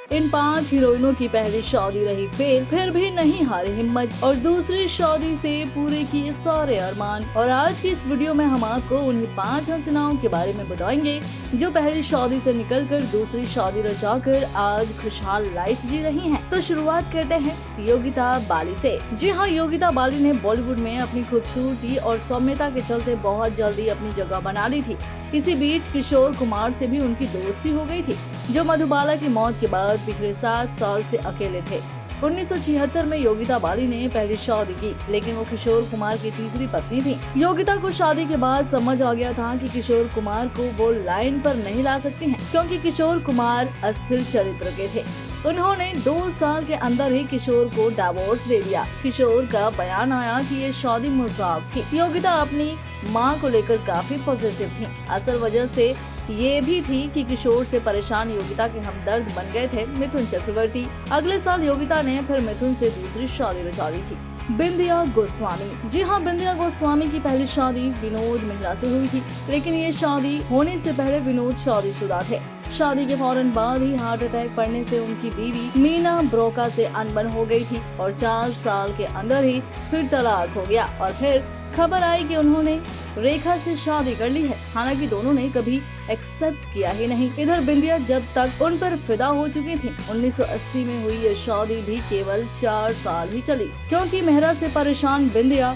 इन 5 हीरोइनों की पहली शादी रही फेल, फिर भी नहीं हारी हिम्मत और दूसरी शादी से पूरे किए सारे अरमान। और आज की इस वीडियो में हम आपको उन्हीं 5 हसीनाओं के बारे में बताएंगे जो पहली शादी से निकलकर दूसरी शादी रचाकर आज खुशहाल लाइफ जी रही हैं। तो शुरुआत करते हैं योगिता बाली से। जी हाँ, योगिता बाली ने बॉलीवुड में अपनी खूबसूरती और सौम्यता के चलते बहुत जल्दी अपनी जगह बना ली थी। इसी बीच किशोर कुमार से भी उनकी दोस्ती हो गई थी, जो मधुबाला की मौत के बाद पिछले 7 साल से अकेले थे। 1976 में योगिता बाली ने पहली शादी की, लेकिन वो किशोर कुमार की तीसरी पत्नी थी। योगिता को शादी के बाद समझ आ गया था कि किशोर कुमार को वो लाइन पर नहीं ला सकती हैं, क्योंकि किशोर कुमार अस्थिर चरित्र के थे। उन्होंने 2 साल के अंदर ही किशोर को डिवोर्स दे दिया। किशोर का बयान आया कि ये शादी मजाक थी। योगिता अपनी मां को लेकर काफी पॉजिटिव थी। असल वजह से ये भी थी कि किशोर से परेशान योगिता के हमदर्द बन गए थे मिथुन चक्रवर्ती। अगले साल योगिता ने फिर मिथुन से दूसरी शादी रचा ली थी। बिंदिया गोस्वामी। जी हाँ, बिंदिया गोस्वामी की पहली शादी विनोद मेहरा से हुई थी, लेकिन ये शादी होने से पहले विनोद शादीशुदा थे। शादी के फौरन बाद ही हार्ट अटैक पड़ने से उनकी बीवी मीना ब्रोका से अनबन हो गई थी और 4 साल के अंदर ही फिर तलाक हो गया और फिर खबर आई कि उन्होंने रेखा से शादी कर ली है। हालांकि दोनों ने कभी एक्सेप्ट किया ही नहीं। इधर बिंदिया जब तक उन पर फिदा हो चुकी थी। 1980 में हुई ये शादी भी केवल 4 साल ही चली, क्योंकि मेहरा से परेशान बिंदिया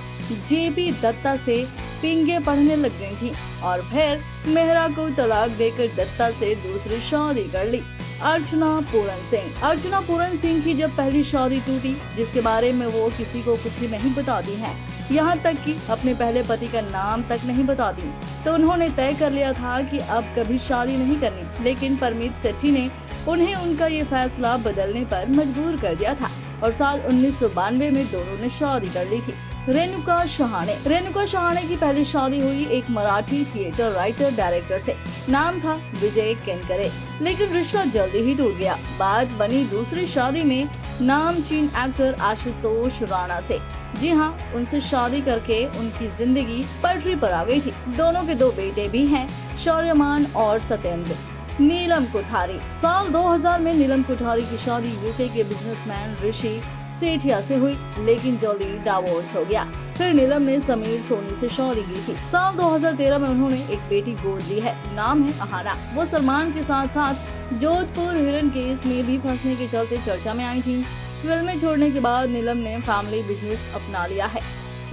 जेपी दत्ता से पिंगे पढ़ने लग गई थी और फिर मेहरा को तलाक देकर दत्ता से दूसरी शादी कर ली। अर्चना पूरन सिंह की जब पहली शादी टूटी, जिसके बारे में वो किसी को कुछ ही नहीं बताती हैं, यहाँ तक कि अपने पहले पति का नाम तक नहीं बताती, तो उन्होंने तय कर लिया था कि अब कभी शादी नहीं करनी। लेकिन परमीत सेठी ने उन्हें उनका ये फैसला बदलने पर मजबूर कर दिया था और साल 1992 में दोनों ने शादी कर ली थी। रेणुका शहाणे की पहली शादी हुई एक मराठी थिएटर राइटर डायरेक्टर से। नाम था विजय केनकरे, लेकिन रिश्ता जल्दी ही टूट गया। बात बनी दूसरी शादी में नामचीन एक्टर आशुतोष राणा से। जी हाँ, उनसे शादी करके उनकी जिंदगी पटरी पर आ गई थी। दोनों के 2 बेटे भी हैं, शौर्यमान और सत्येंद्र। नीलम कुठारी। साल 2000 में नीलम कुठारी की शादी यूके के बिजनेसमैन ऋषि सेठिया से हुई, लेकिन जल्दी डिवोर्स हो गया। फिर नीलम ने समीर सोनी से शादी की थी। साल 2013 में उन्होंने एक बेटी गोद ली है, नाम है अहाना। वो सलमान के साथ साथ जोधपुर हिरन केस में भी फंसने के चलते चर्चा में आई थी। फिल्में छोड़ने के बाद नीलम ने फैमिली बिजनेस अपना लिया है।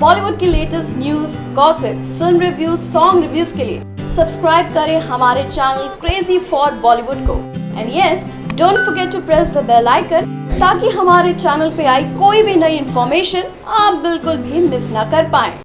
बॉलीवुड की latest news, gossip, film reviews, song reviews के लिए सब्सक्राइब करें हमारे चैनल क्रेजी फॉर बॉलीवुड को। And yes, don't forget to press the bell icon, ताकि हमारे चैनल पे आई कोई भी नई इन्फॉर्मेशन आप बिल्कुल भी मिस ना कर पाएं।